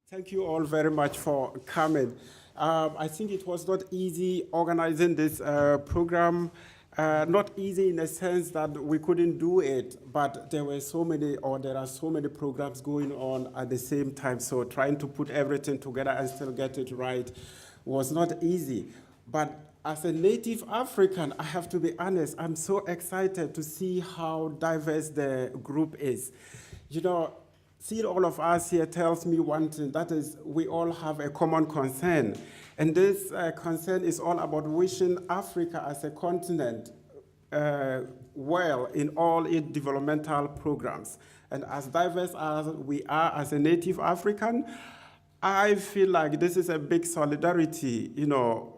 Thank you all very much for coming. I think it was not easy organizing this program. Not easy in the sense that we couldn't do it, but there are so many programs going on at the same time. So trying to put everything together and still get it right was not easy. But as a native African, I have to be honest, I'm so excited to see how diverse the group is. You know, seeing all of us here tells me one thing, that is, we all have a common concern. And this concern is all about wishing Africa as a continent well in all its developmental programs. And as diverse as we are as a native African, I feel like this is a big solidarity,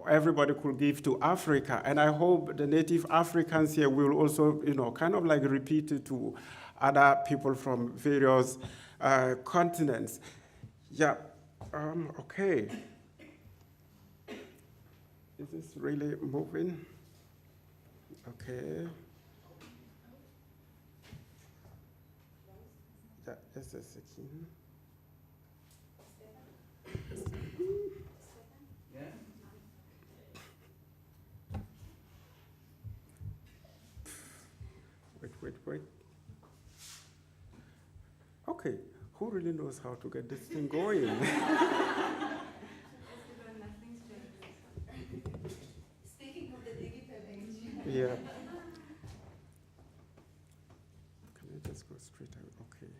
everybody could give to Africa. And I hope the native Africans here will also, kind of like repeat it to other people from various continents. Yeah, okay. Is this really moving? Okay. Yeah, just a second. Wait. Okay, who really knows how to get this thing going? Speaking of the digital age. Yeah. Can I just go straight out? Okay.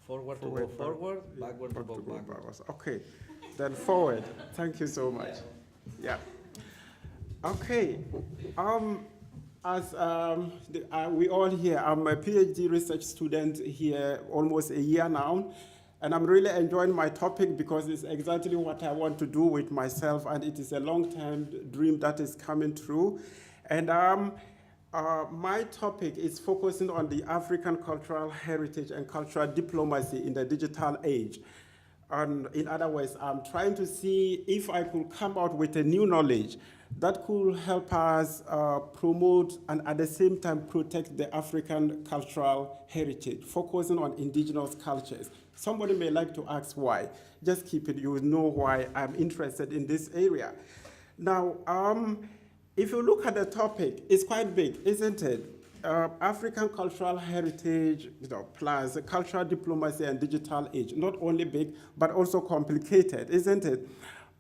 Forward to go forward, backward to go backwards. Okay, then forward. Thank you so much. Yeah. Okay. As we all here, I'm a PhD research student here almost a year now, and I'm really enjoying my topic because it's exactly what I want to do with myself, and it is a long-term dream that is coming true. And my topic is focusing on the African cultural heritage and cultural diplomacy in the digital age. And in other words, I'm trying to see if I could come out with a new knowledge that could help us promote and at the same time protect the African cultural heritage, focusing on indigenous cultures. Somebody may like to ask why. Just keep it, you will know why I'm interested in this area. Now, if you look at the topic, it's quite big, isn't it? African cultural heritage, plus cultural diplomacy and digital age. Not only big, but also complicated, isn't it?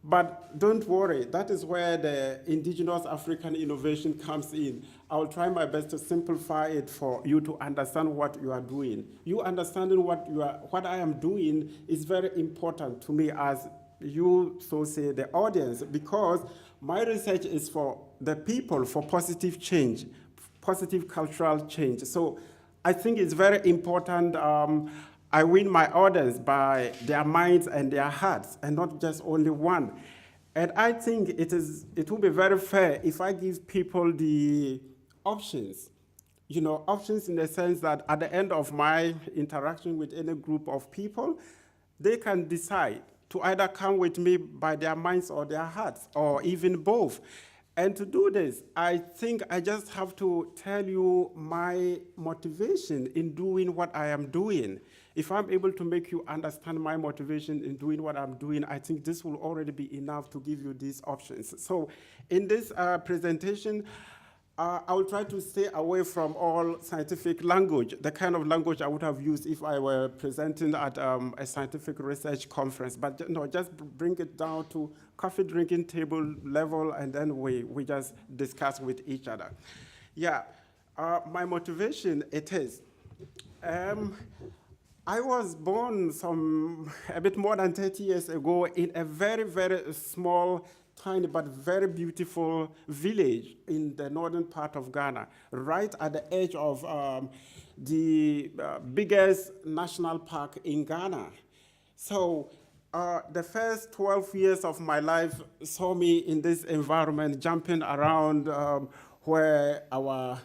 But don't worry, that is where the indigenous African innovation comes in. I will try my best to simplify it for you to understand what you are doing. You understanding what I am doing is very important to me as you so say the audience, because my research is for the people, for positive change, positive cultural change. So I think it's very important I win my audience by their minds and their hearts, and not just only one. And I think it will be very fair if I give people the options. Options in the sense that at the end of my interaction with any group of people, they can decide to either come with me by their minds or their hearts, or even both. And to do this, I think I just have to tell you my motivation in doing what I am doing. If I'm able to make you understand my motivation in doing what I'm doing, I think this will already be enough to give you these options. So in this presentation, I will try to stay away from all scientific language, the kind of language I would have used if I were presenting at a scientific research conference. But just bring it down to coffee drinking table level, and then we just discuss with each other. Yeah, my motivation, it is, I was born a bit more than 30 years ago in a very, very small, tiny but very beautiful village in the northern part of Ghana, right at the edge of the biggest national park in Ghana. So the first 12 years of my life saw me in this environment, jumping around where our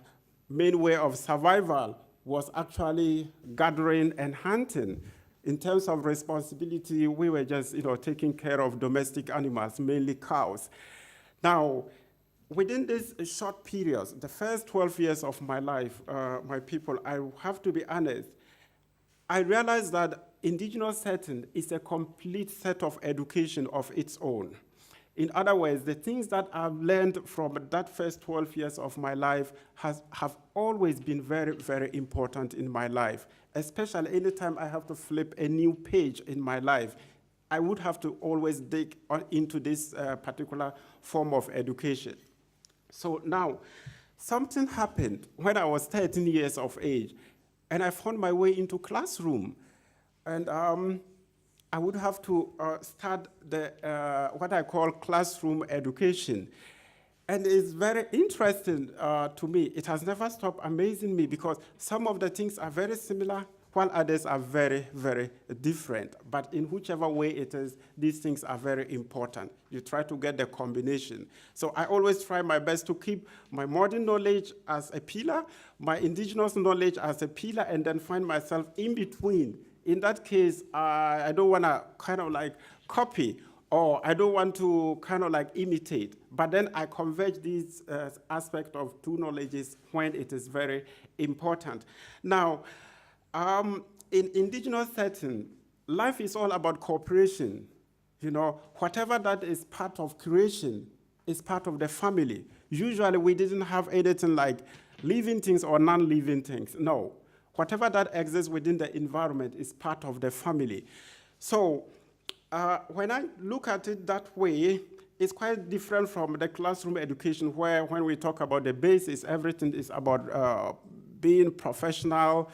main way of survival was actually gathering and hunting. In terms of responsibility, we were just taking care of domestic animals, mainly cows. Now, within this short period, the first 12 years of my life, my people, I have to be honest, I realized that indigenous setting is a complete set of education of its own. In other words, the things that I've learned from that first 12 years of my life have always been very, very important in my life, especially anytime I have to flip a new page in my life. I would have to always dig into this particular form of education. So now, something happened when I was 13 years of age, and I found my way into classroom. And I would have to start the what I call classroom education. And it's very interesting to me. It has never stopped amazing me because some of the things are very similar, while others are very, very different. But in whichever way it is, these things are very important. You try to get the combination. So I always try my best to keep my modern knowledge as a pillar, my indigenous knowledge as a pillar, and then find myself in between. In that case, I don't want to kind of like copy, or I don't want to kind of like imitate. But then I converge these aspects of two knowledges when it is very important. Now, in indigenous setting, life is all about cooperation. You know, whatever that is part of creation is part of the family. Usually we didn't have anything like living things or non-living things. No. Whatever that exists within the environment is part of the family. So when I look at it that way, it's quite different from the classroom education where when we talk about the basis, everything is about being professional.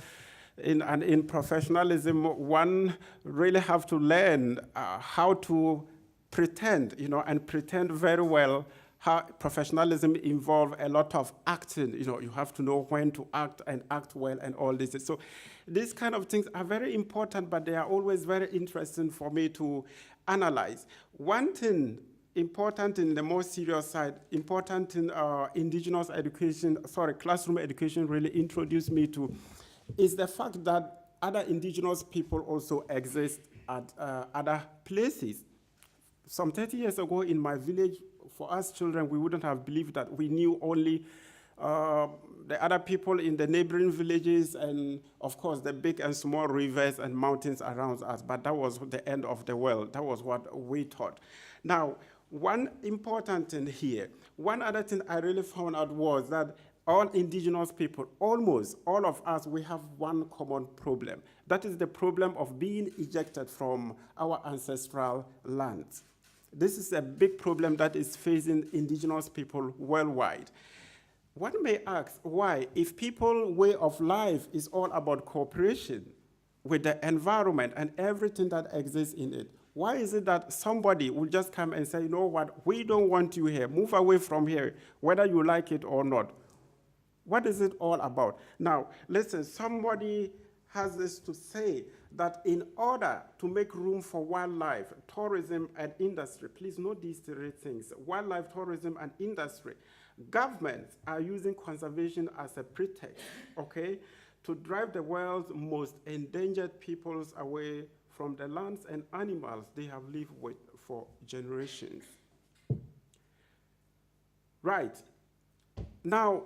In professionalism, one really have to learn how to pretend, you know, and pretend very well. How professionalism involves a lot of acting. You know, you have to know when to act and act well and all this. So these kind of things are very important, but they are always very interesting for me to analyze. One thing important in the more serious side, important in indigenous education, classroom education really introduced me to, is the fact that other indigenous people also exist at other places. Some 30 years ago in my village, for us children, we wouldn't have believed that we knew only the other people in the neighboring villages and, of course, the big and small rivers and mountains around us. But that was the end of the world. That was what we thought. Now, one important thing here, one other thing I really found out was that all indigenous people, almost all of us, we have one common problem. That is the problem of being ejected from our ancestral lands. This is a big problem that is facing indigenous people worldwide. One may ask why, if people's way of life is all about cooperation with the environment and everything that exists in it, why is it that somebody will just come and say, you know what, we don't want you here, move away from here, whether you like it or not? What is it all about? Now, listen, somebody has this to say, that in order to make room for wildlife, tourism, and industry, please note these three things, wildlife, tourism, and industry, governments are using conservation as a pretext, okay, to drive the world's most endangered peoples away from the lands and animals they have lived with for generations. Right. Now,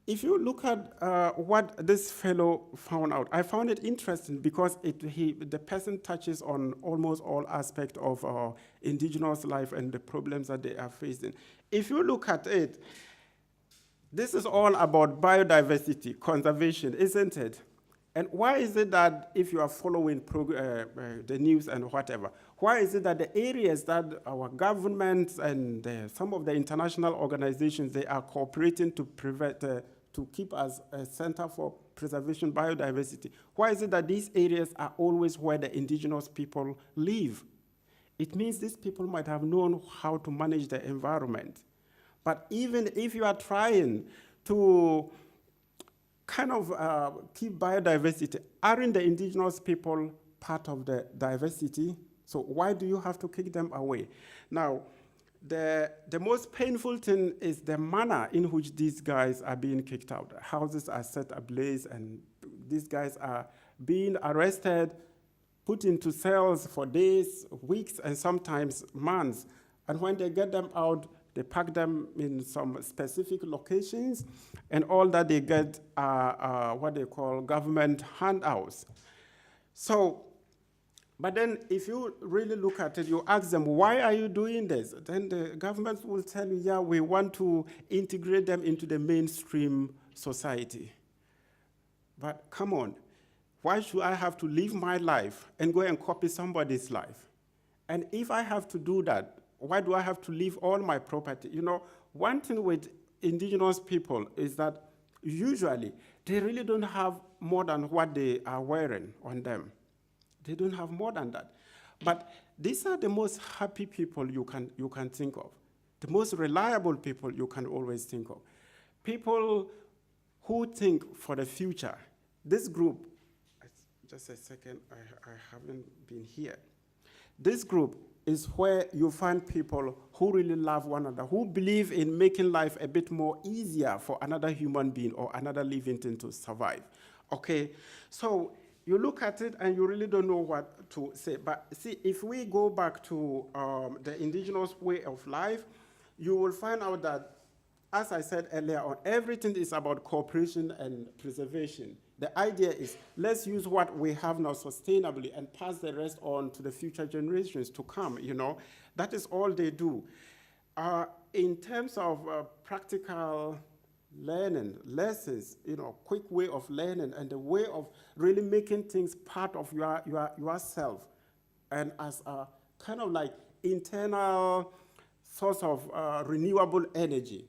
if you look at what this fellow found out, I found it interesting because the person touches on almost all aspects of indigenous life and the problems that they are facing. If you look at it, this is all about biodiversity, conservation, isn't it? And why is it that if you are following the news and whatever, why is it that the areas that our governments and some of the international organizations, they are cooperating to prevent, to keep as a center for preservation biodiversity, why is it that these areas are always where the indigenous people live? It means these people might have known how to manage the environment. But even if you are trying to kind of keep biodiversity, aren't the indigenous people part of the diversity? So why do you have to kick them away? Now, the most painful thing is the manner in which these guys are being kicked out. Houses are set ablaze, and these guys are being arrested, put into cells for days, weeks, and sometimes months. And when they get them out, they pack them in some specific locations, and all that they get are what they call government handouts. So But then if you really look at it, you ask them, why are you doing this? Then the government will tell you, yeah, we want to integrate them into the mainstream society. But come on, why should I have to live my life and go and copy somebody's life? And if I have to do that, why do I have to leave all my property? You know, one thing with indigenous people is that usually they really don't have more than what they are wearing on them. They don't have more than that. But these are the most happy people you can think of, the most reliable people you can always think of. People who think for the future. This group, just a second, I haven't been here. This group is where you find people who really love one another, who believe in making life a bit more easier for another human being or another living thing to survive. Okay, so you look at it and you really don't know what to say. But see, if we go back to the indigenous way of life, you will find out that, as I said earlier on, everything is about cooperation and preservation. The idea is, let's use what we have now sustainably and pass the rest on to the future generations to come, you know. That is all they do. In terms of practical learning, lessons, you know, quick way of learning and the way of really making things part of yourself and as a kind of like internal source of renewable energy.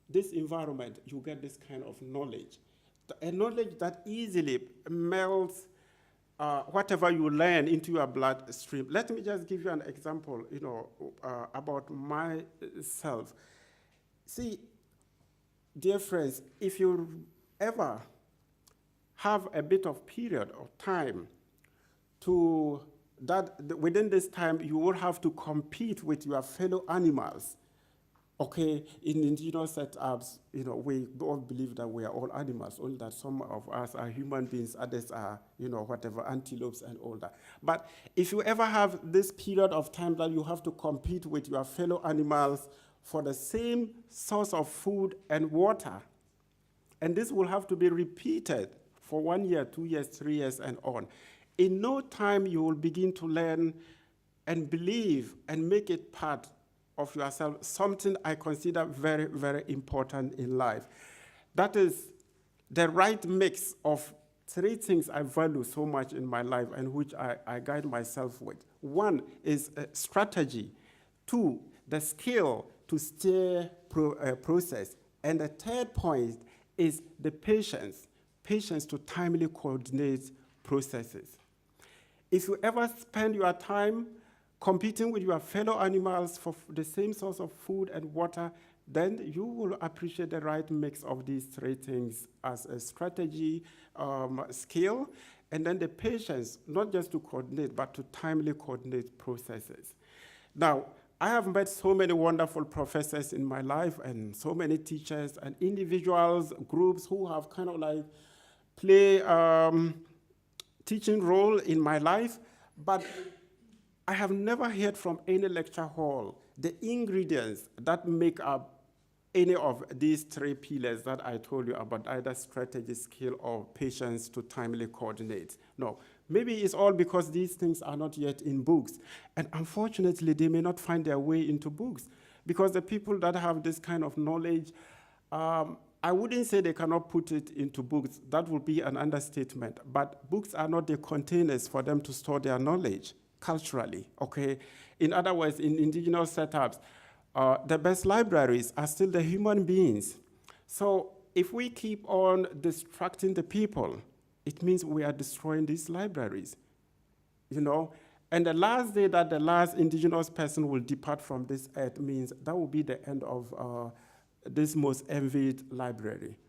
This environment, you get this kind of knowledge. A knowledge that easily melts whatever you learn into your bloodstream. Let me just give you an example, you know, about myself. See, dear friends, if you ever have a bit of period of time to that, within this time, you will have to compete with your fellow animals. Okay, in indigenous setups, you know, we all believe that we are all animals, only that some of us are human beings, others are, you know, whatever, antelopes and all that. But if you ever have this period of time that you have to compete with your fellow animals for the same source of food and water, and this will have to be repeated for 1 year, 2 years, 3 years, and on, in no time you will begin to learn and believe and make it part of yourself, something I consider very, very important in life. That is the right mix of 3 things I value so much in my life and which I guide myself with. 1 is strategy. 2, the skill to steer process. And the 3rd point is the patience to timely coordinate processes. If you ever spend your time competing with your fellow animals for the same source of food and water, then you will appreciate the right mix of these 3 things as a strategy, skill, and then the patience, not just to coordinate, but to timely coordinate processes. Now, I have met so many wonderful professors in my life and so many teachers and individuals, groups who have kind of like play teaching role in my life, but I have never heard from any lecture hall the ingredients that make up any of these 3 pillars that I told you about, either strategy, skill, or patience to timely coordinate. No, maybe it's all because these things are not yet in books. And unfortunately, they may not find their way into books because the people that have this kind of knowledge, I wouldn't say they cannot put it into books. That would be an understatement. But books are not the containers for them to store their knowledge culturally, okay? In other words, in indigenous setups, the best libraries are still the human beings. So if we keep on distracting the people, it means we are destroying these libraries, you know? And the last day that the last indigenous person will depart from this earth means that will be the end of this most envied library,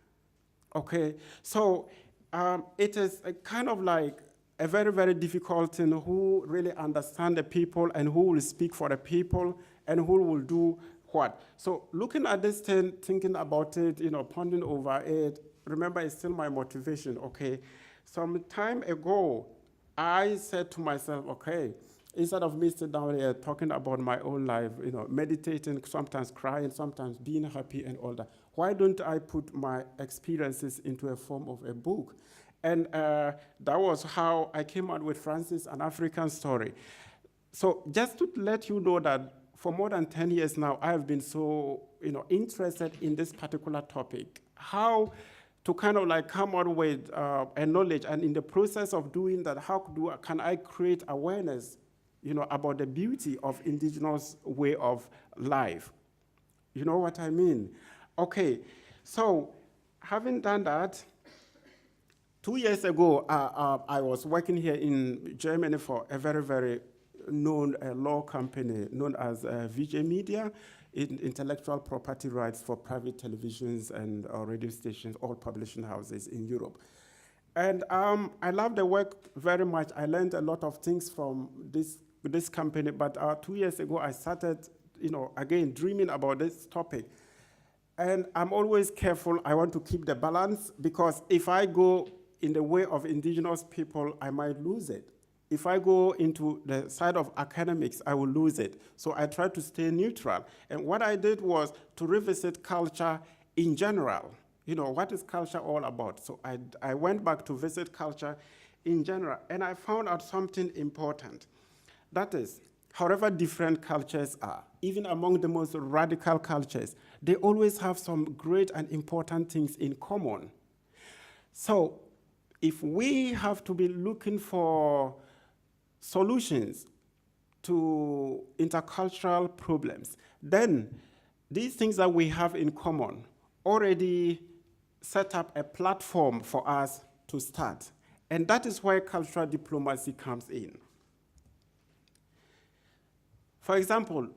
okay? So it is a kind of like a very, very difficult thing who really understand the people and who will speak for the people and who will do what. So looking at this thing, thinking about it, you know, pondering over it, remember it's still my motivation, okay? Some time ago, I said to myself, okay, instead of me sitting down here talking about my own life, you know, meditating, sometimes crying, sometimes being happy and all that, why don't I put my experiences into a form of a book? And that was how I came out with Francis, An African Story. So just to let you know that for more than 10 years now, I have been so interested in this particular topic, how to kind of like come out with a knowledge, and in the process of doing that, can I create awareness about the beauty of indigenous way of life. You know what I mean? Okay, so having done that, 2 years ago, I was working here in Germany for a very, very known law company known as VJ Media, intellectual property rights for private televisions and radio stations, all publishing houses in Europe. And I love the work very much. I learned a lot of things from this company, but 2 years ago, I started, again, dreaming about this topic. And I'm always careful. I want to keep the balance, because if I go in the way of indigenous people, I might lose it. If I go into the side of academics, I will lose it. So I try to stay neutral. And what I did was to revisit culture in general. What is culture all about? So I went back to visit culture in general, and I found out something important. That is, however different cultures are, even among the most radical cultures, they always have some great and important things in common. So if we have to be looking for solutions to intercultural problems, then these things that we have in common already set up a platform for us to start. And that is where cultural diplomacy comes in. For example,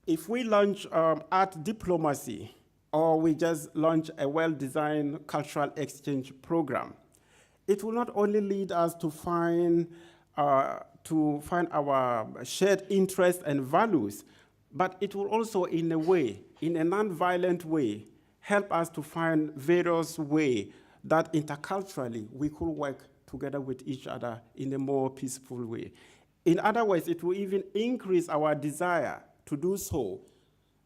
if we launch art diplomacy, or we just launch a well-designed cultural exchange program, it will not only lead us to find our shared interests and values, but it will also, in a non-violent way, help us to find various ways that interculturally we could work together with each other in a more peaceful way. In other words, it will even increase our desire to do so.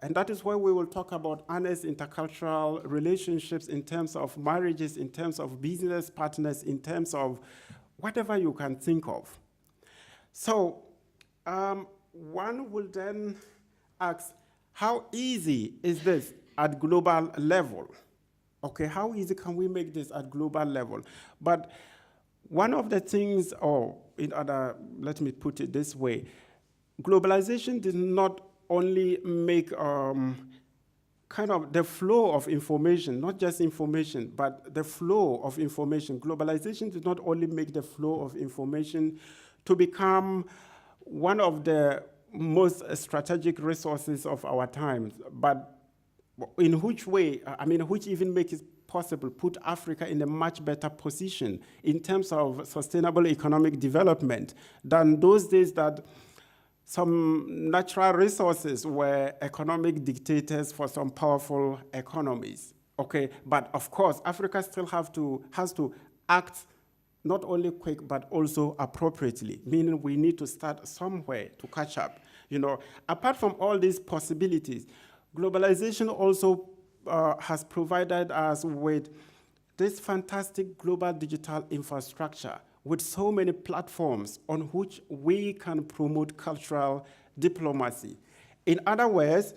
And that is why we will talk about honest intercultural relationships in terms of marriages, in terms of business partners, in terms of whatever you can think of. So one will then ask, how easy is this at global level? Okay, how easy can we make this at global level? But one of the things, let me put it this way, globalization did not only make kind of the flow of information, not just information, but the flow of information. Globalization did not only make the flow of information to become one of the most strategic resources of our times, but in which way, which even makes it possible, put Africa in a much better position in terms of sustainable economic development than those days that some natural resources were economic dictators for some powerful economies. Okay, but of course, Africa still has to act not only quick, but also appropriately, meaning we need to start somewhere to catch up. Apart from all these possibilities, globalization also has provided us with this fantastic global digital infrastructure with so many platforms on which we can promote cultural diplomacy. In other words,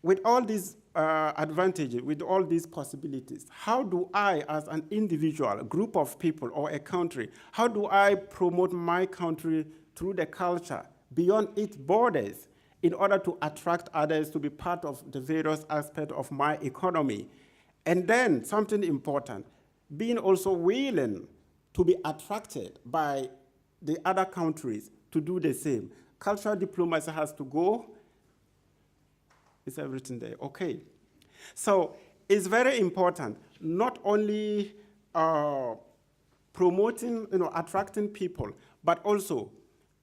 with all these advantages, with all these possibilities, how do I, as an individual, a group of people, or a country, how do I promote my country through the culture beyond its borders in order to attract others to be part of the various aspects of my economy? And then, something important, being also willing to be attracted by the other countries to do the same. Cultural diplomacy has to go. Is everything there? Okay. So it's very important, not only promoting, attracting people, but also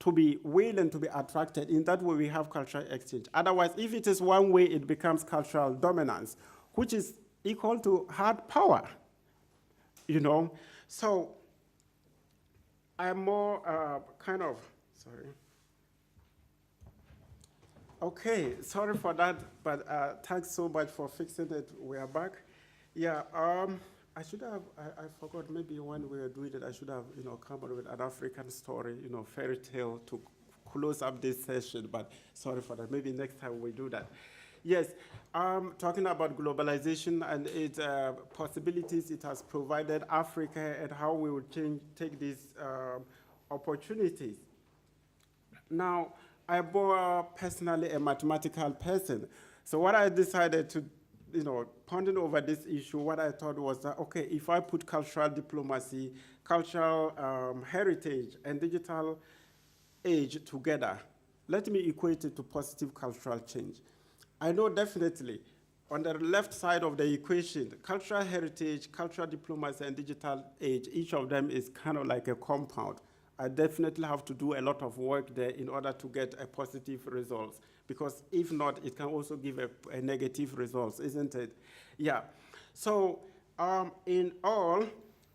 to be willing to be attracted. In that way, we have cultural exchange. Otherwise, if it is one way, it becomes cultural dominance, which is equal to hard power, So I'm more sorry. Okay, sorry for that, but thanks so much for fixing it. We are back. Yeah, I should have, I forgot, maybe when we were doing it, I should have, come up with an African story, fairy tale to close up this session, but sorry for that. Maybe next time we do that. Yes, talking about globalization and its possibilities it has provided Africa and how we would take these opportunities. Now, I bore personally a mathematical person. So what I decided to, pondering over this issue, what I thought was that, okay, if I put cultural diplomacy, cultural heritage, and digital age together, let me equate it to positive cultural change. I know definitely on the left side of the equation, cultural heritage, cultural diplomacy, and digital age, each of them is kind of like a compound. I definitely have to do a lot of work there in order to get a positive result. Because if not, it can also give a negative result, isn't it? Yeah. So in all,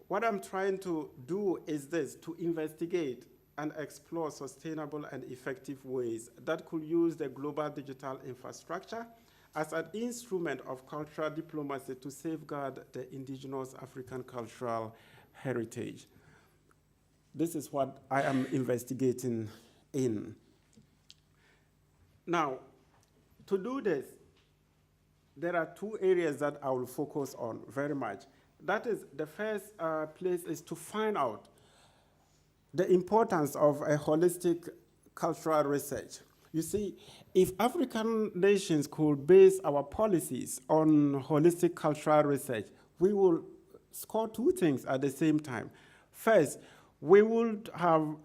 what I'm trying to do is this, to investigate and explore sustainable and effective ways that could use the global digital infrastructure as an instrument of cultural diplomacy to safeguard the indigenous African cultural heritage. This is what I am investigating in. Now, to do this, there are two areas that I will focus on very much. That is, the first place is to find out the importance of a holistic cultural research. You see, if African nations could base our policies on holistic cultural research, we will score two things at the same time. First, we would have,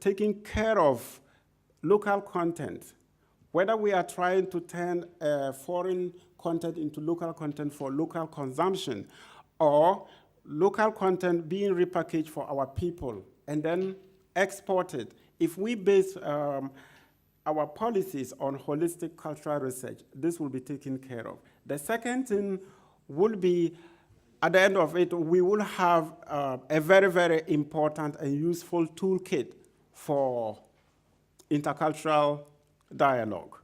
taken care of local content, whether we are trying to turn foreign content into local content for local consumption, or local content being repackaged for our people and then exported. If we base our policies on holistic cultural research, this will be taken care of. The second thing will be, at the end of it, we will have a very, very important and useful toolkit for intercultural dialogue,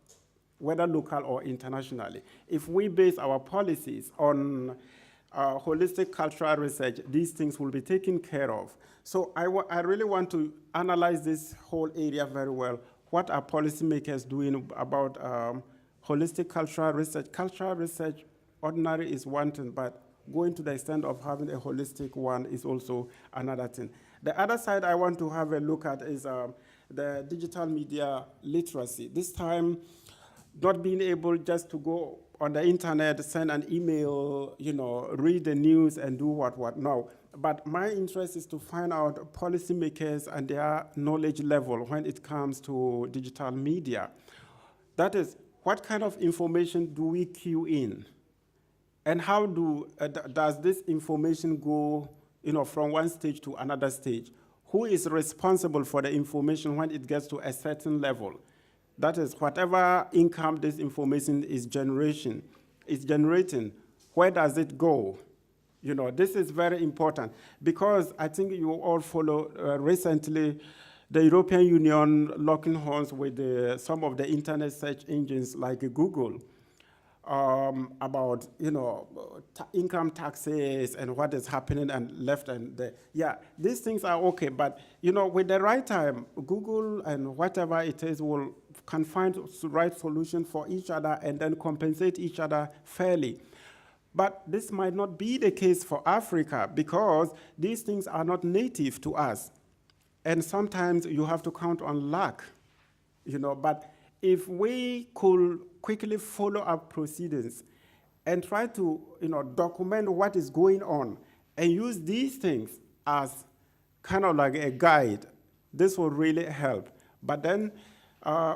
whether local or internationally. If we base our policies on holistic cultural research, these things will be taken care of. So I really want to analyze this whole area very well. What are policymakers doing about holistic cultural research? Cultural research, ordinary is one thing, but going to the extent of having a holistic one is also another thing. The other side I want to have a look at is the digital media literacy. This time, not being able just to go on the internet, send an email, read the news and do what. No. But my interest is to find out policymakers and their knowledge level when it comes to digital media. That is, what kind of information do we queue in? And how does this information go, from one stage to another stage? Who is responsible for the information when it gets to a certain level? That is, whatever income this information is generating, where does it go? This is very important because I think you all follow recently the European Union locking horns with some of the internet search engines like Google about, income taxes and what is happening and left and there. Yeah, these things are okay, but, with the right time, Google and whatever it is can find the right solution for each other and then compensate each other fairly. But this might not be the case for Africa because these things are not native to us. And sometimes you have to count on luck, but if we could quickly follow up proceedings and try to, document what is going on and use these things as kind of like a guide, this will really help. But then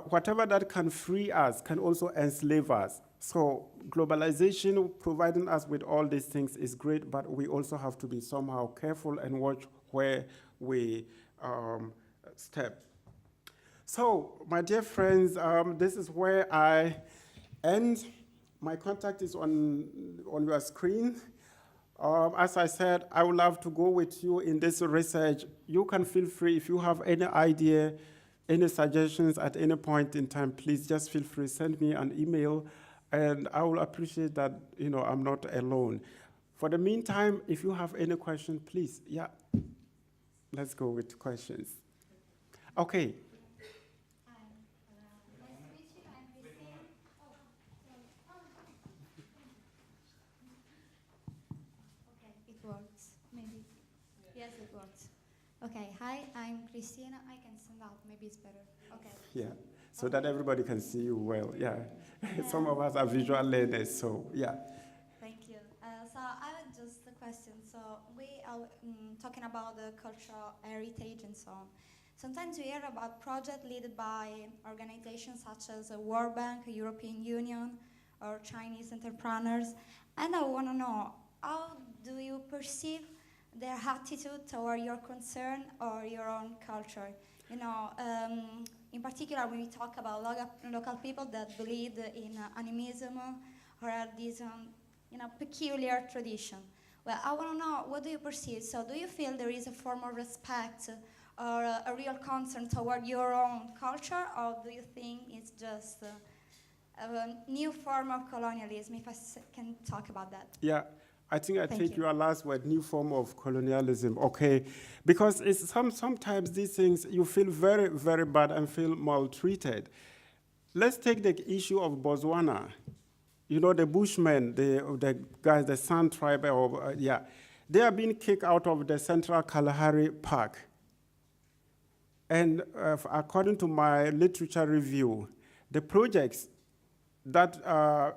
whatever that can free us can also enslave us. So globalization providing us with all these things is great, but we also have to be somehow careful and watch where we step. So, my dear friends, this is where I end. My contact is on your screen. As I said, I would love to go with you in this research. You can feel free if you have any idea, any suggestions at any point in time, please just feel free, send me an email, and I will appreciate that, I'm not alone. For the meantime, if you have any question, please, yeah, let's go with questions. Okay. Hi, nice to meet you. I'm Christine. Okay, it works. Maybe. Yes, it works. Okay, hi, I'm Christina. I can stand up. Maybe it's better. Okay. Yeah, so that everybody can see you well, yeah. Some of us are visual learners, so yeah. Thank you. So I have just a question. So we are talking about the cultural heritage and so on. Sometimes we hear about projects led by organizations such as the World Bank, European Union, or Chinese entrepreneurs. And I want to know, how do you perceive their attitude toward your concern or your own culture? You know, in particular, when we talk about local people that believe in animism or have this peculiar tradition. Well, I want to know, what do you perceive? So do you feel there is a form of respect or a real concern toward your own culture, or do you think it's just a new form of colonialism, if I can talk about that? Yeah, I think I Thank take you. your last word, new form of colonialism, okay? Because it's sometimes these things, you feel very, very bad and feel maltreated. Let's take the issue of Botswana. You know, the Bushmen, the guys, the San tribe, they are being kicked out of the Central Kalahari Park. And according to my literature review, the projects that are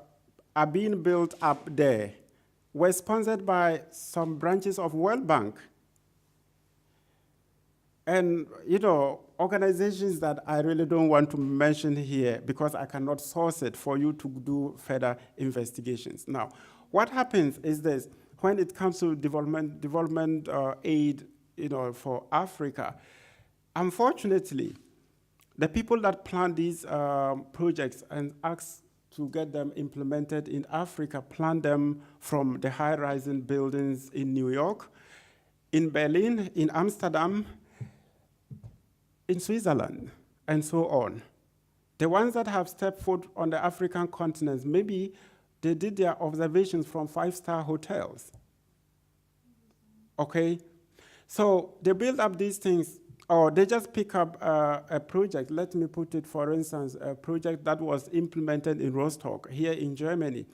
being built up there were sponsored by some branches of World Bank. And, you know, organizations that I really don't want to mention here because I cannot source it for you to do further investigations. Now, what happens is this: when it comes to development aid, you know, for Africa, unfortunately, the people that plan these projects and ask to get them implemented in Africa plan them from the high-rising buildings in New York, in Berlin, in Amsterdam, in Switzerland, and so on. The ones that have stepped foot on the African continent, maybe they did their observations from 5-star hotels. Okay? So they build up these things, or they just pick up a project. Let me put it, for instance, a project that was implemented in Rostock, here in Germany.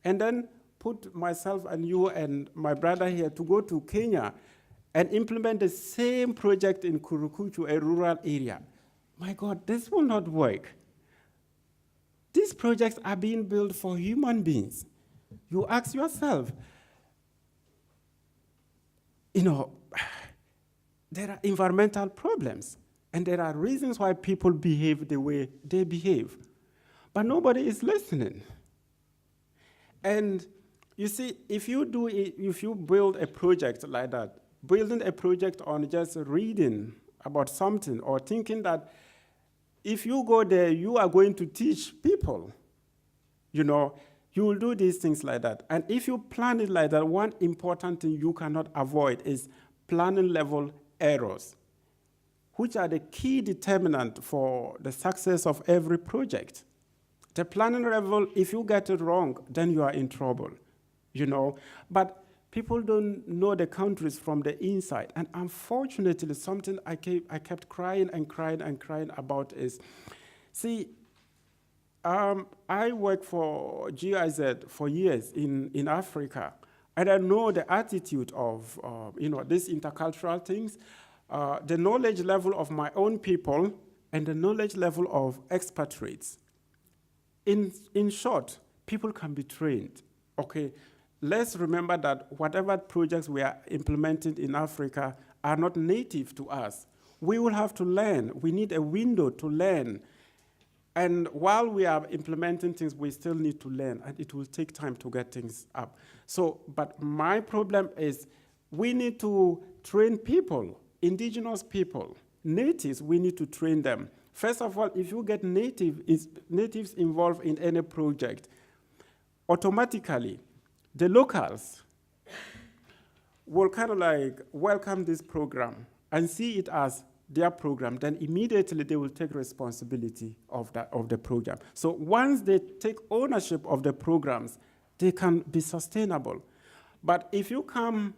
And then put myself and you and my brother here to go to Kenya and implement the same project in Kurukuchu, a rural area. My God, this will not work. These projects are being built for human beings. You ask yourself, you know, there are environmental problems, and there are reasons why people behave the way they behave. But nobody is listening. And you see, if you build a project like that, building a project on just reading about something or thinking that if you go there, you are going to teach people, you know, you will do these things like that. And if you plan it like that, one important thing you cannot avoid is planning level errors, which are the key determinant for the success of every project. The planning level, if you get it wrong, then you are in trouble, you know. But people don't know the countries from the inside. And unfortunately, something I kept crying and crying and crying about is, see, I worked for GIZ for years in Africa, and I know the attitude of these intercultural things, the knowledge level of my own people, and the knowledge level of expatriates. In short, people can be trained. Okay, let's remember that whatever projects we are implementing in Africa are not native to us. We will have to learn. We need a window to learn. And while we are implementing things, we still need to learn, and it will take time to get things up. So, but my problem is we need to train people, indigenous people, natives, we need to train them. First of all, if you get natives involved in any project, automatically, the locals will kind of like welcome this program and see it as their program, then immediately they will take responsibility of the program. So once they take ownership of the programs, they can be sustainable. But if you come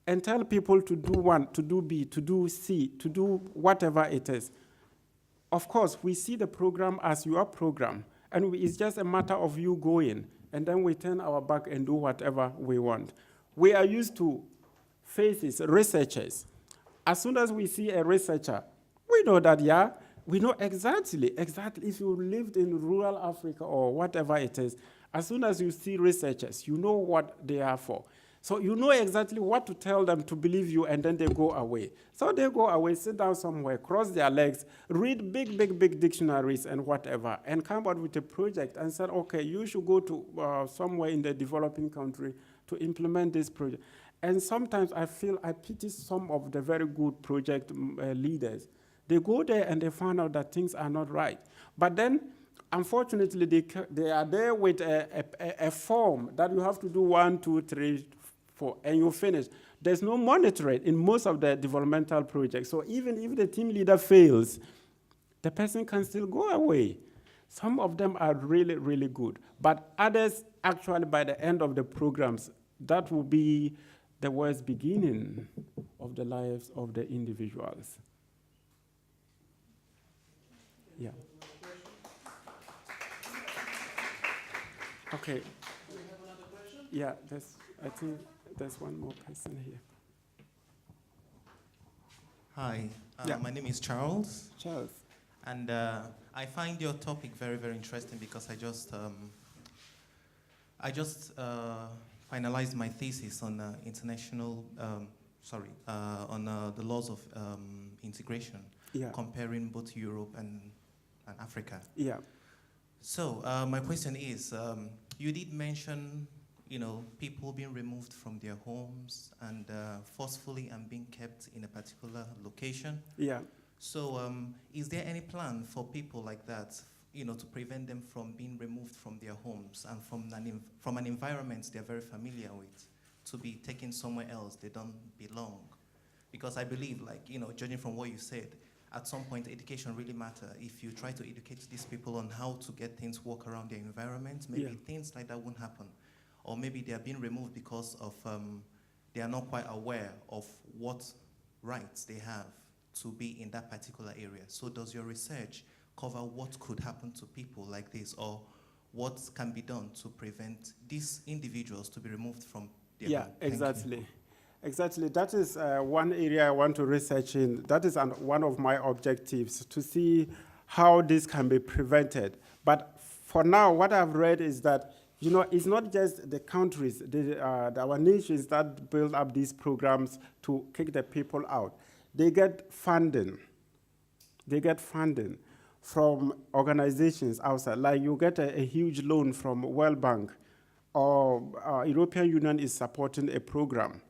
and tell people to do one, to do B, to do C, to do whatever it is, of course, we see the program as your program, and it's just a matter of you going, and then we turn our back and do whatever we want. We are used to faces, researchers. As soon as we see a researcher, we know that, yeah, we know exactly if you lived in rural Africa or whatever it is, as soon as you see researchers, you know what they are for. So you know exactly what to tell them to believe you, and then they go away. So they go away, sit down somewhere, cross their legs, read big dictionaries and whatever, and come out with a project and say, okay, you should go to somewhere in the developing country to implement this project. And sometimes I pity some of the very good project leaders. They go there and they find out that things are not right. But then, unfortunately, they are there with a form that you have to do 1, 2, 3, 4, and you finish. There's no monitoring in most of the developmental projects. So even if the team leader fails, the person can still go away. Some of them are really good. But others, actually, by the end of the programs, that will be the worst beginning of the lives of the individuals. Yeah. Okay. Do we have another question? Yeah, I think there's one more person here. Hi, Yeah. my name is Charles, Charles. and I find your topic very interesting because I just finalized my thesis on on the laws of integration, Yeah. comparing both Europe and Africa. Yeah. So my question is, you did mention, people being removed from their homes and forcefully and being kept in a particular location. Yeah. So is there any plan for people like that, to prevent them from being removed from their homes and from an environment they're very familiar with, to be taken somewhere else they don't belong? Because I believe, judging from what you said, at some point, education really matters. If you try to educate these people on how to get things work around their environment, maybe things like that won't happen. Or maybe they are being removed because of they are not quite aware of what rights they have to be in that particular area. So does your research cover what could happen to people like this, or what can be done to prevent these individuals to be removed from their home? Exactly. Exactly. That is one area I want to research in. That is one of my objectives, to see how this can be prevented. But for now, what I've read is that, it's not just the countries, our nations that build up these programs to kick the people out. They get funding. They get funding from organizations outside. Like you get a huge loan from World Bank, or European Union is supporting a program.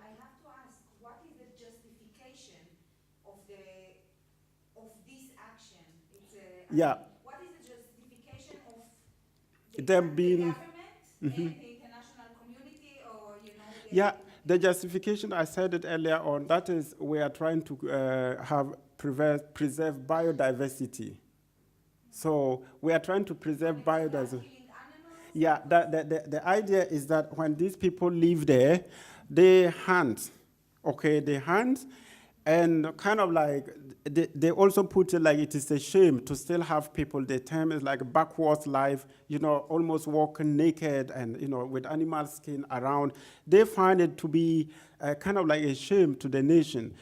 I have to ask, what is the justification of this action? What is the justification of them being the government and the international community, or the justification, I said it earlier on, that is we are trying to preserve biodiversity. So we are trying to preserve biodiversity. Yeah, the idea is that when these people live there, they hunt, and kind of like, they also put it like it is a shame to still have people, the term is like backwards life, almost walking naked and, with animal skin around. They find it to be kind of like a shame to the nation.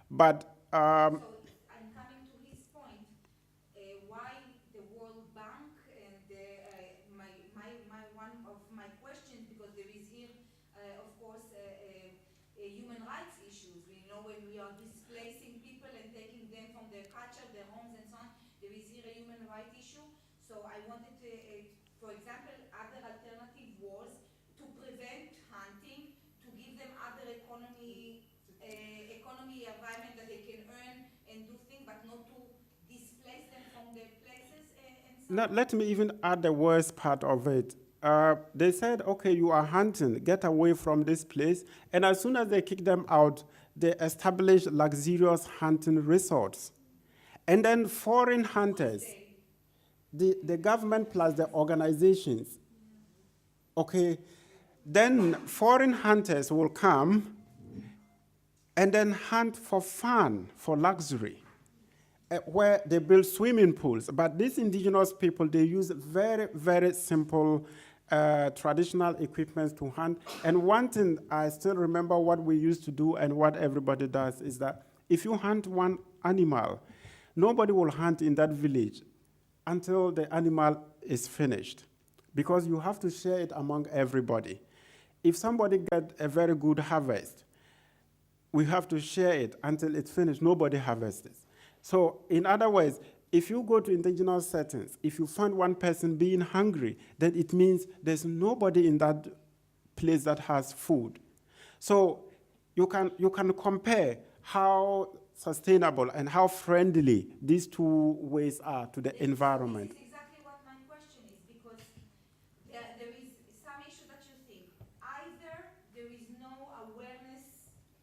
But so I'm coming to his point. Why the World Bank and one of my questions, because there is here, of course, human rights issues. When we are displacing people and taking them from their culture, their homes, and so on, there is here a human rights issue. So I wanted to, for example, other alternative was to prevent hunting, to give them other economy environment that they can earn and do things, but not to displace them from their places and so on. let me even add the worst part of it. They said, okay, you are hunting, get away from this place. And as soon as they kick them out, they establish luxurious hunting resorts. And then foreign hunters, the government plus the organizations, Then foreign hunters will come and then hunt for fun, for luxury, where they build swimming pools. But these indigenous people, they use very, very simple traditional equipment to hunt. And one thing I still remember what we used to do and what everybody does is that if you hunt one animal, nobody will hunt in that village until the animal is finished, because you have to share it among everybody. If somebody gets a very good harvest, we have to share it until it's finished. Nobody harvests it. So in other words, if you go to indigenous settings, if you find one person being hungry, then it means there's nobody in that place that has food. So you can compare how sustainable and how friendly these two ways are to the environment. This is exactly what my question is, because there is some issue that you think either there is no awareness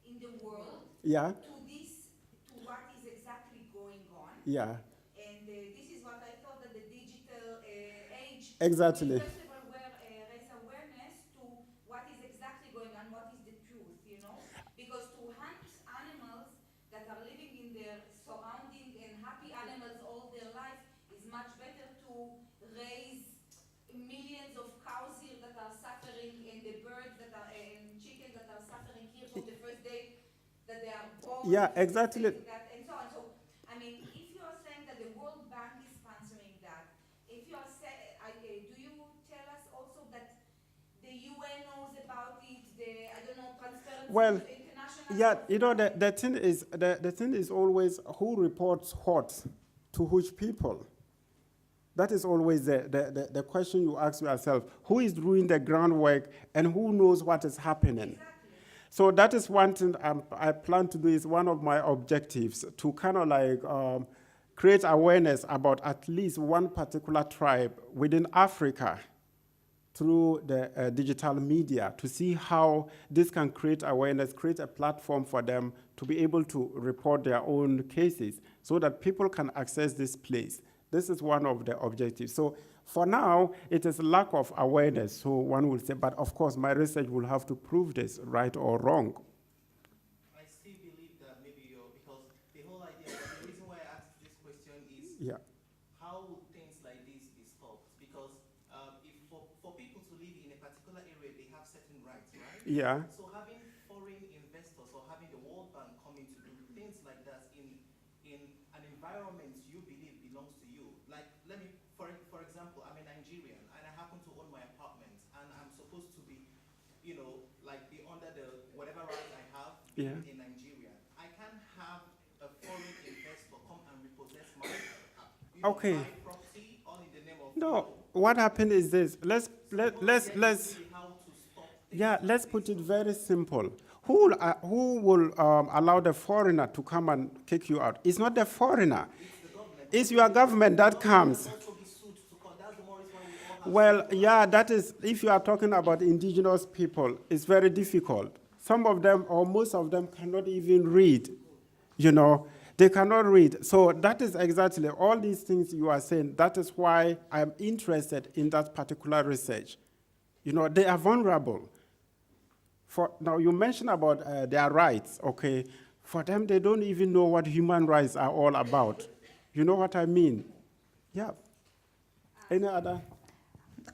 in the world Yeah, to what is exactly going on. yeah, And this is what I thought that the digital age exactly. will first of all raise awareness to what is exactly going on, what is the truth, you know? Because to hunt animals that are living in their surrounding and happy animals all their life is much better to raise millions of cows here that are suffering, and the birds that are and chickens that are suffering here from the first day that they are born. Yeah, exactly. And so on. So, I mean, if you are saying that the World Bank is sponsoring that, if you are do you tell us also that the UN knows about it, Transparency Well, International? yeah, you know, the thing is always who reports what to which people. That is always the question you ask yourself. Who is doing the groundwork and who knows what is happening? Exactly. So that is one thing I plan to do, is one of my objectives, to kind of like create awareness about at least one particular tribe within Africa through the digital media, to see how this can create awareness, create a platform for them to be able to report their own cases so that people can access this place. This is one of the objectives. So for now, it is lack of awareness, so one will say, but of course my research will have to prove this right or wrong. I still believe that maybe because the whole idea, the reason why I asked this question is how would things like this be stopped? Because if for people to live in a particular area, they have certain rights, right? Yeah. So having foreign investors or having the World Bank coming to do things like that in an environment you believe belongs to you. Like, let me, for example, I'm a Nigerian and I happen to own my apartment and I'm supposed to be, like be under the whatever rights I have in Nigeria. I can't have a foreign investor come and repossess my Okay. my property all in the name of No, what happened is this. Let's how to stop put it very simple. Who will allow the foreigner to come and kick you out? It's not the foreigner. It's your government that comes. Well, yeah, that is, if you are talking about indigenous people, it's very difficult. Some of them, or most of them, cannot even read, They cannot read. So that is exactly all these things you are saying. That is why I'm interested in that particular research. They are vulnerable. Now, you mentioned about their rights, okay? For them, they don't even know what human rights are all about. You know what I mean? Yeah. Any other?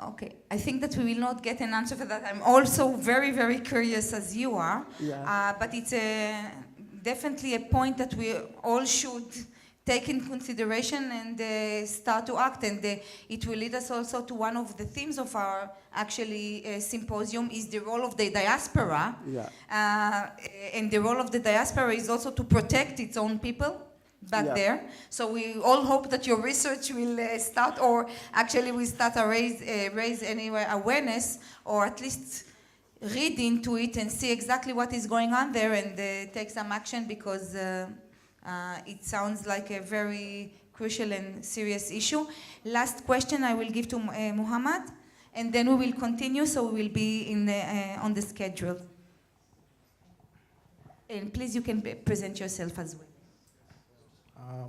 Okay, I think that we will not get an answer for that. I'm also very, very curious as you are. Yeah. But it's definitely a point that we all should take in consideration and start to act. And it will lead us also to one of the themes of our symposium is the role of the diaspora. Yeah. And the role of the diaspora is also to protect its own people back there. So we all hope that your research will start, or actually will start to raise anyway awareness, or at least read into it and see exactly what is going on there and take some action, because it sounds like a very crucial and serious issue. Last question I will give to Muhammad, and then we will continue, so we will be on the schedule. And please, you can present yourself as well.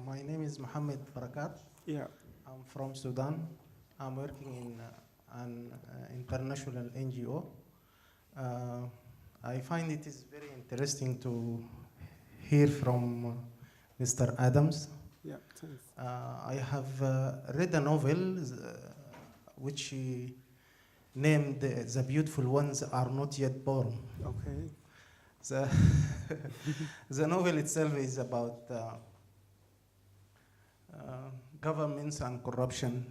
My name is Mohammed Barakat. Yeah. I'm from Sudan. I'm working in an international NGO. I find it is very interesting to hear from Mr. Adams. Yeah, thanks. I have read a novel which he named The Beautiful Ones Are Not Yet Born. Okay. The, the novel itself is about governments and corruption.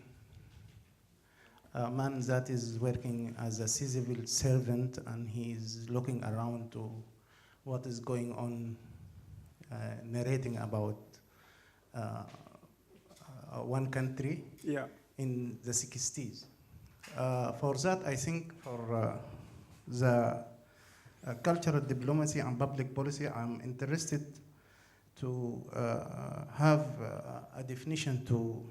A man that is working as a civil servant and he is looking around to what is going on, narrating about one country in the 60s. For that, I think for the cultural diplomacy and public policy, I'm interested to have a definition to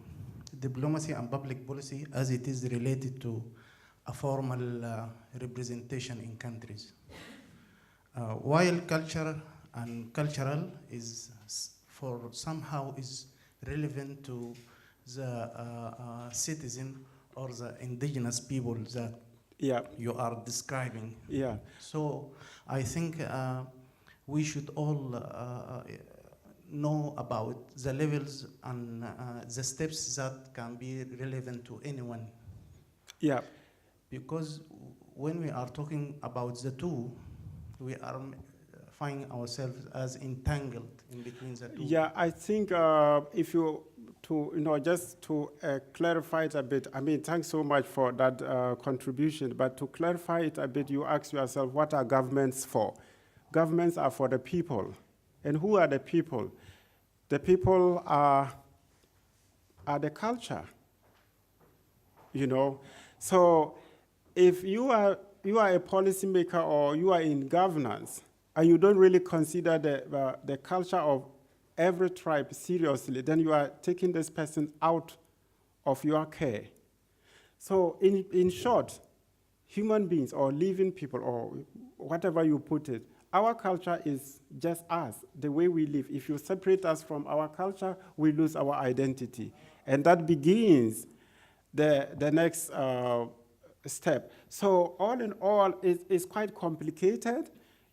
diplomacy and public policy as it is related to a formal representation in countries. While culture and cultural is for somehow is relevant to the citizen or the indigenous people that you are describing. Yeah. So I think we should all know about the levels and the steps that can be relevant to anyone. Yeah. Because when we are talking about the two, we are finding ourselves as entangled in between the two. Yeah, I think if you, just to clarify it a bit, I mean, thanks so much for that contribution, but to clarify it a bit, you ask yourself, what are governments for? Governments are for the people. And who are the people? The people are the culture, So if you are a policymaker or you are in governance, and you don't really consider the culture of every tribe seriously, then you are taking this person out of your care. So in short, human beings or living people or whatever you put it, our culture is just us, the way we live. If you separate us from our culture, we lose our identity. And that begins the next step. So all in all, it's quite complicated.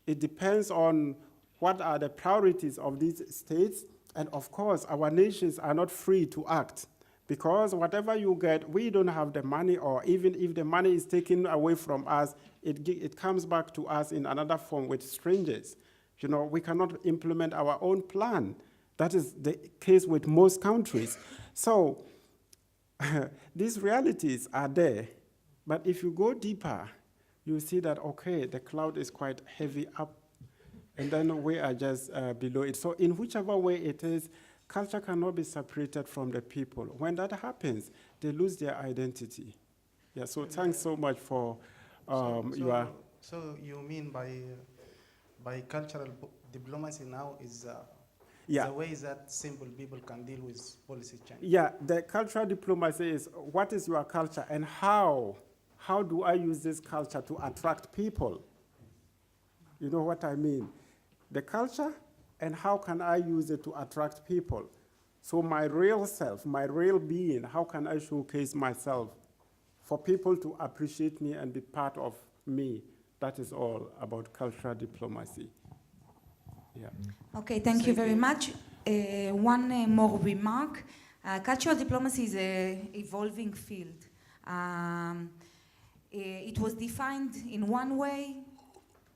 It depends on what are the priorities of these states. And of course, our nations are not free to act because whatever you get, we don't have the money, or even if the money is taken away from us, it comes back to us in another form with strangers. We cannot implement our own plan. That is the case with most countries. So these realities are there. But if you go deeper, you see that, okay, the cloud is quite heavy up, and then we are just below it. So in whichever way it is, culture cannot be separated from the people. When that happens, they lose their identity. Yeah, so thanks so much for your... So you mean by cultural diplomacy now is the way that simple people can deal with policy change? Yeah, the cultural diplomacy is what is your culture and how do I use this culture to attract people? You know what I mean? The culture and how can I use it to attract people? So my real self, my real being, how can I showcase myself for people to appreciate me and be part of me? That is all about cultural diplomacy. Yeah. Okay, thank you very much. One more remark. Cultural diplomacy is an evolving field. It was defined in one way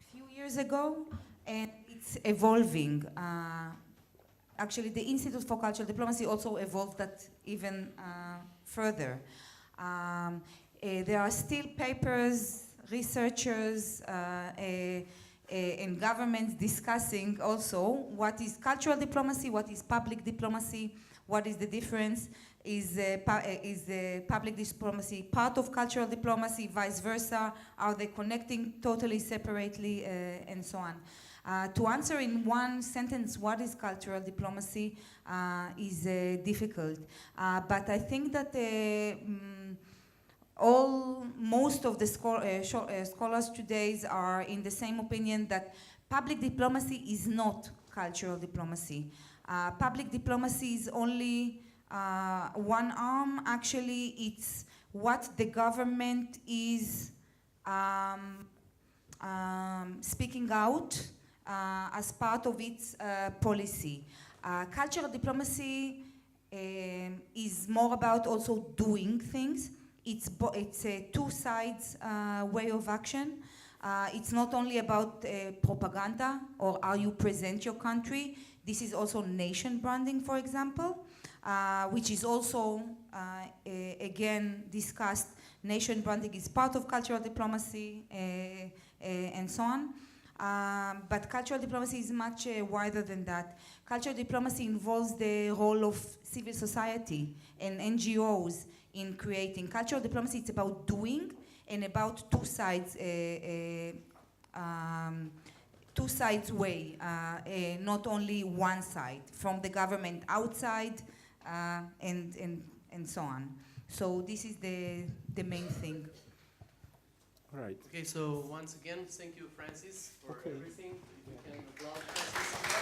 a few years ago, and it's evolving. Actually, the Institute for Cultural Diplomacy also evolved that even further. There are still papers, researchers, and governments discussing also what is cultural diplomacy, what is public diplomacy, what is the difference, is public diplomacy part of cultural diplomacy, vice versa, are they connecting totally separately, and so on. To answer in one sentence what is cultural diplomacy is difficult, but I think that most of the scholars today are in the same opinion that public diplomacy is not cultural diplomacy. Public diplomacy is only one arm. Actually, it's what the government is speaking out as part of its policy. Cultural diplomacy is more about also doing things. It's a two sides way of action. It's not only about propaganda or how you present your country. This is also nation branding, for example, which is also, again, discussed. Nation branding is part of cultural diplomacy and so on. But cultural diplomacy is much wider than that. Cultural diplomacy involves the role of civil society and NGOs in creating. Cultural diplomacy, it's about doing and about two sides way, not only one side, from the government outside and so on. So this is the main thing. All right. Okay, so once again, thank you, Francis, for everything. We can applaud Francis.